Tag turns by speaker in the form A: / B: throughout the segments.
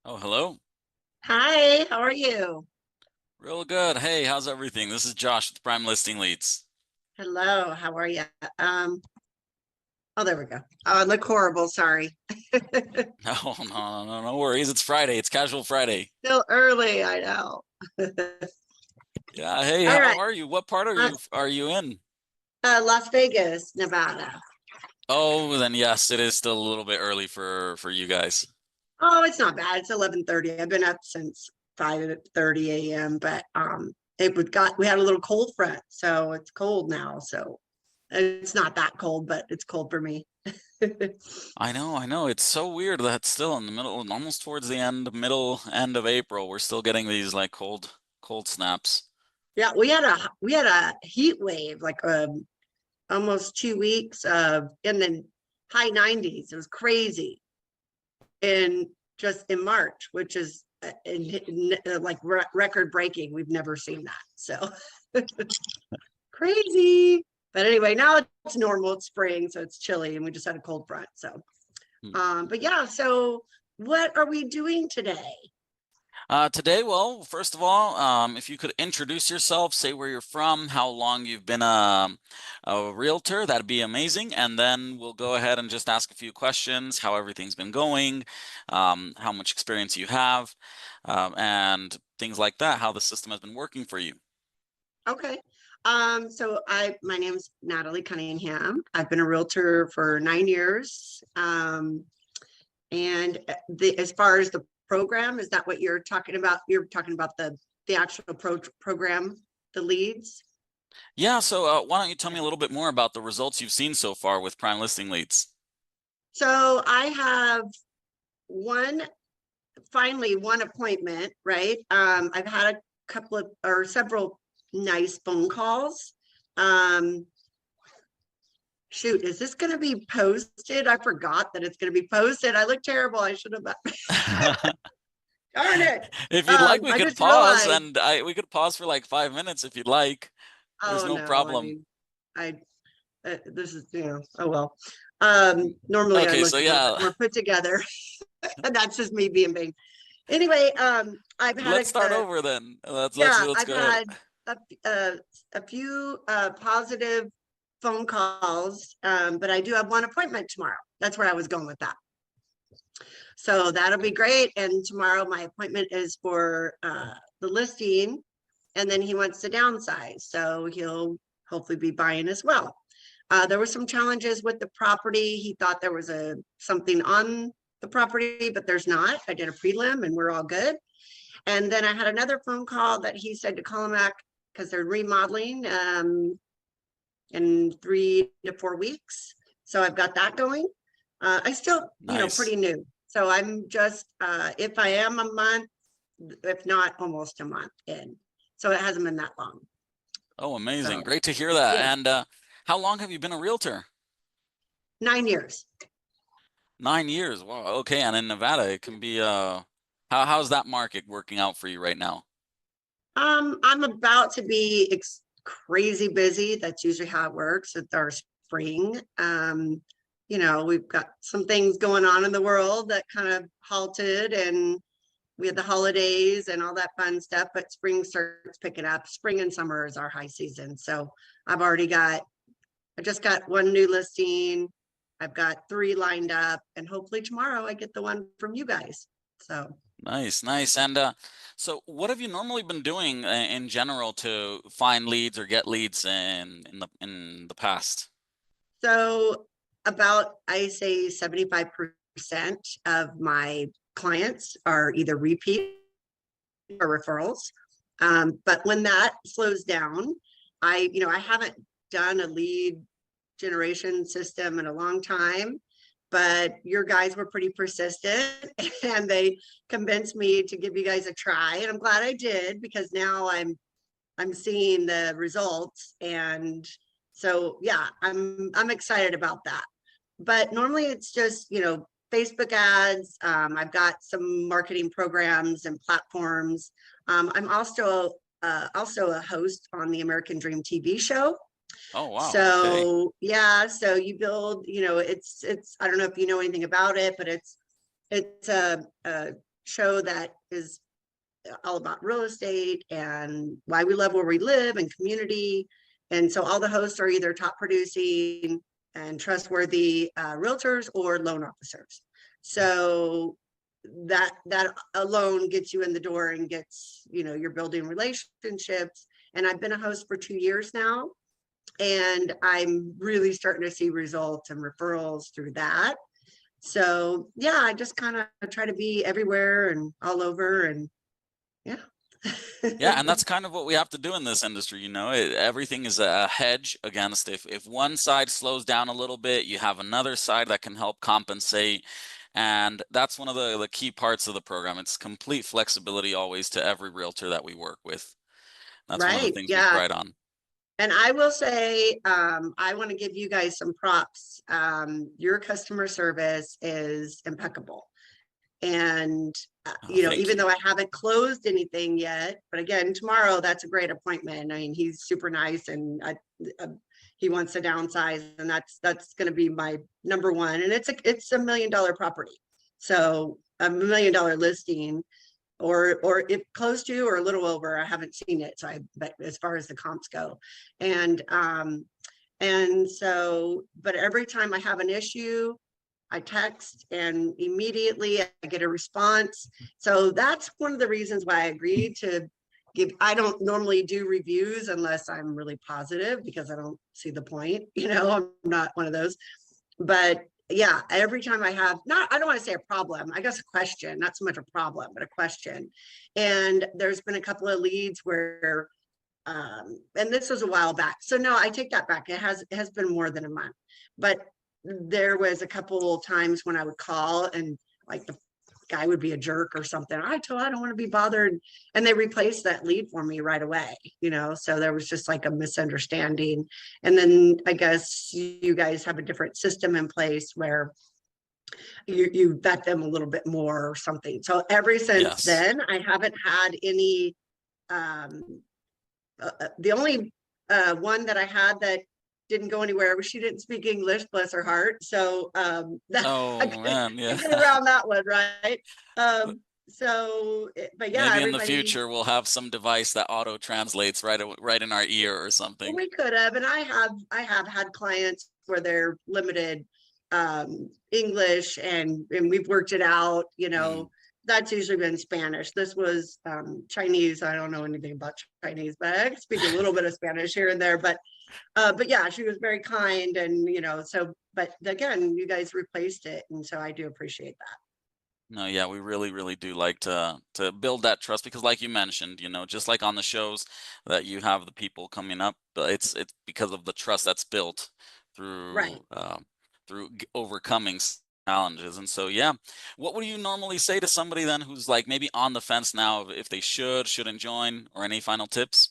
A: Oh, hello.
B: Hi, how are you?
A: Real good. Hey, how's everything? This is Josh with Prime Listing Leads.
B: Hello, how are you? Um, oh, there we go. Look horrible, sorry.
A: No, no worries. It's Friday. It's casual Friday.
B: Still early, I know.
A: Yeah. Hey,
B: All
A: how
B: right,
A: are you? What part are
B: uh,
A: you in?
B: Las Vegas, Nevada.
A: Oh, then yes, it is still a little bit early for you guys.
B: Oh, it's not bad. It's 11:30. I've been up since 5:30 a.m., but we had a little cold front, so it's cold now. So it's not that cold, but it's cold for me.
A: I know. It's so weird that still in the middle, almost towards the middle end of April, we're still getting these like cold snaps.
B: Yeah, we had a heat wave like almost 2 weeks of in the high 90s. It was crazy in just in March, which is like record breaking. We've never seen that. So crazy. But anyway, now it's normal. It's spring, so it's chilly, and we just had a cold front. So,
A: Hmm.
B: but yeah. So, what are we doing today?
A: Today, well, first of all, if you could introduce yourself, say where you're from, how long you've been a realtor, that'd be amazing. And then we'll go ahead and just ask a few questions, how everything's been going, how much experience you have, and things like that, how the system has been working for you.
B: Okay. So my name is Natalie Cunningham. I've been a realtor for 9 years. And as far as the program, is that what you're talking about? You're talking about the actual program, the leads.
A: Yeah, so why don't you tell me a little bit more about the results you've seen so far with Prime Listing Leads?
B: So I have one, finally one appointment, right? I've had a couple of or several nice phone calls. Um, Shoot, is this going to be posted? I forgot that it's going to be posted. I look terrible. I should have. Darn it.
A: If you'd like, we
B: I
A: could
B: just
A: pause
B: realized.
A: and we could pause for like 5 minutes if you'd like. There's
B: Oh
A: no
B: no, I
A: problem.
B: mean, I this is oh well. Normally I
A: Okay,
B: look
A: so
B: a little bit
A: yeah,
B: more put together. And that's just me being vain. Anyway, I've had
A: let's start over then. Let's
B: I've
A: go ahead.
B: had a, a, a few positive phone calls, but I do have one appointment tomorrow. That's where I was going with that. So that'll be great. And tomorrow my appointment is for the listing, and then he wants to downsize, so he'll hopefully be buying as well. There were some challenges with the property. He thought there was something on the property, but there's not. I did a prelim and we're all good. And then I had another phone call that he said to call him back because they're remodeling in 3 to 4 weeks. So I've got that going. I still,
A: Nice.
B: pretty new. So I'm just, if I am a month, if not almost a month in. So it hasn't been that long.
A: Oh, amazing.
B: So
A: Great to hear that.
B: yeah,
A: And how long have you been a realtor?
B: 9 years.
A: 9 years. Wow. Okay. And in Nevada, it can be how's that market working out for you right now?
B: I'm about to be crazy busy. That's usually how it works at our spring. We've got some things going on in the world that kind of halted, and we had the holidays and all that fun stuff, but spring starts picking up. Spring and summer is our high season. So I've already got, I just got one new listing. I've got three lined up, and hopefully tomorrow I get the one from you guys. So
A: Nice, nice. And so what have you normally been doing in general to find leads or get leads in the past?
B: So about, I say 75% of my clients are either repeat or referrals. But when that slows down, I haven't done a lead generation system in a long time, but your guys were pretty persistent and they convinced me to give you guys a try. And I'm glad I did, because now I'm seeing the results. And so yeah, I'm excited about that. But normally it's just, Facebook ads. I've got some marketing programs and platforms. I'm also a host on the American Dream TV show.
A: Oh, wow. Okay.
B: So yeah, so you build, it's I don't know if you know anything about it, but it's a show that is all about real estate and why we love where we live and community. And so all the hosts are either top producing and trustworthy realtors or loan officers. So that alone gets you in the door and gets, you're building relationships. And I've been a host for 2 years now, and I'm really starting to see results and referrals through that. So yeah, I just kind of try to be everywhere and all over, and yeah.
A: Yeah, and that's kind of what we have to do in this industry. Everything is a hedge against if one side slows down a little bit, you have another side that can help compensate. And that's one of the key parts of the program. It's complete flexibility always to every realtor that we work with. That's one of the
B: Right.
A: things we
B: Yeah.
A: pride on.
B: And I will say, I want to give you guys some props. Your customer service is impeccable. And,
A: Oh, thank
B: even
A: you.
B: though I haven't closed anything yet, but again, tomorrow, that's a great appointment. I mean, he's super nice, and he wants to downsize, and that's going to be my number one. And it's a $1 million property. So $1 million listing, or if close to, or a little over. I haven't seen it. But as far as the comps go, and so, but every time I have an issue, I text and immediately I get a response. So that's one of the reasons why I agreed to I don't normally do reviews unless I'm really positive, because I don't see the point, I'm not one of those. But yeah, every time I have, I don't want to say a problem, I guess a question, not so much a problem, but a question. And there's been a couple of leads where, and this was a while back. So no, I take that back. It has been more than a month, but there was a couple of times when I would call and like the guy would be a jerk or something. I don't want to be bothered. And they replaced that lead for me right away, so there was just like a misunderstanding. And then I guess you guys have a different system in place where you vet them a little bit more or something. So ever since
A: Yes.
B: then, I haven't had any, the only one that I had that didn't go anywhere was she didn't speak English, bless her heart. So that I
A: Oh man, yeah.
B: could get around that one, right? So, but yeah,
A: Maybe in the
B: everybody,
A: future we'll have some device that auto translates right in our ear or something.
B: we could have, and I have had clients where they're limited English, and we've worked it out,
A: Mm.
B: that's usually been Spanish. This was Chinese. I don't know anything about Chinese, but I speak a little bit of Spanish here and there. But yeah, she was very kind, and so. But again, you guys replaced it, and so I do appreciate that.
A: No, yeah, we really, really do like to build that trust because, like you mentioned, just like on the shows that you have the people coming up, but it's because of the trust that's built
B: Right.
A: through overcoming challenges. And so, yeah, what would you normally say to somebody then who's like maybe on the fence now if they shouldn't join, or any final tips?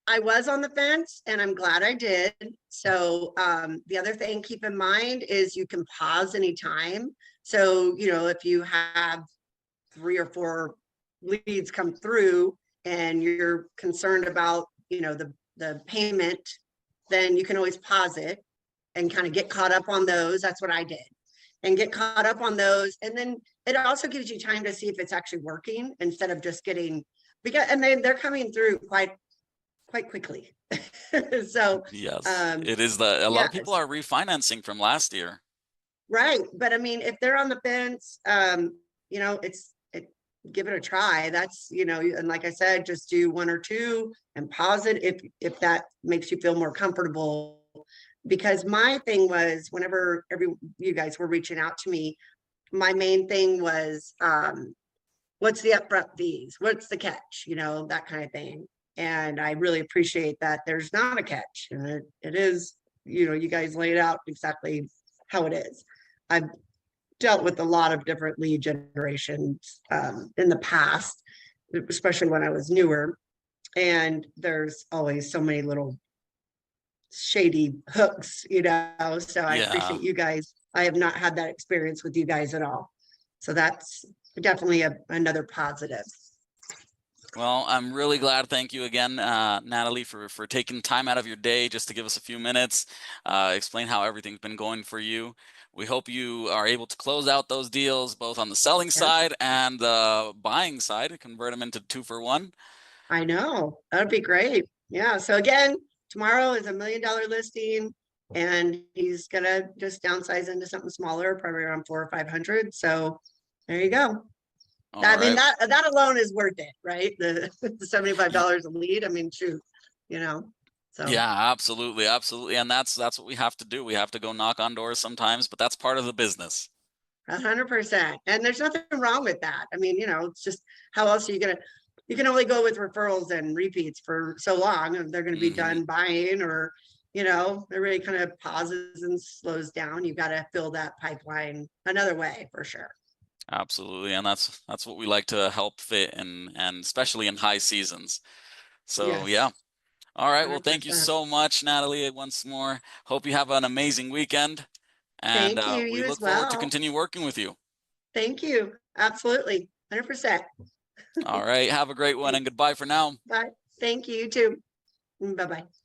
B: I was on the fence, and I'm glad I did. So the other thing, keep in mind, is you can pause anytime. So, if you have 3 or 4 leads come through and you're concerned about, the payment, then you can always pause it and kind of get caught up on those. That's what I did, and get caught up on those. And then it also gives you time to see if it's actually working, instead of just getting, because, and they're coming through quite quickly. So,
A: Yes, it is a lot
B: yeah,
A: of people are refinancing from last year.
B: right. But I mean, if they're on the fence, give it a try. That's, and like I said, just do 1 or 2 and pause it if that makes you feel more comfortable. Because my thing was, whenever you guys were reaching out to me, my main thing was, what's the upfront fees? What's the catch? That kind of thing. And I really appreciate that there's not a catch. And it is, you guys laid out exactly how it is. I've dealt with a lot of different lead generations in the past, especially when I was newer. And there's always so many little shady hooks, so I
A: Yeah.
B: appreciate you guys. I have not had that experience with you guys at all. So that's definitely another positive.
A: Well, I'm really glad. Thank you again, Natalie, for taking time out of your day just to give us a few minutes, explain how everything's been going for you. We hope you are able to close out those deals both on the selling
B: Yes,
A: side and the buying side and convert them into 2-for-1.
B: I know. That'd be great. Yeah. So again, tomorrow is $1 million listing and he's gonna just downsize into something smaller, probably around 400 or 500. So there you go.
A: All
B: I mean,
A: right.
B: that alone is worth it, right? The $75 a lead. I mean, shoot, you know. So
A: Yeah, absolutely, absolutely. And that's what we have to do. We have to go knock on doors sometimes, but that's part of the business.
B: 100%. And there's nothing wrong with that. I mean, it's just how else are you gonna you can only go with referrals and repeats for so long and they're gonna be
A: Hmm.
B: done buying or everybody kind of pauses and slows down. You got to fill that pipeline another way for sure.
A: Absolutely. And that's what we like to help fit and especially in high seasons. So yeah.
B: Yes,
A: All right. Well, thank you
B: 100%.
A: so much, Natalie, once more. Hope you have an amazing weekend, and
B: Thank you.
A: we
B: You as
A: look forward to
B: well.
A: continue working with you.
B: Thank you. Absolutely. 100%.
A: All right. Have a great one, and goodbye for now.
B: Bye. Thank you too. Bye bye.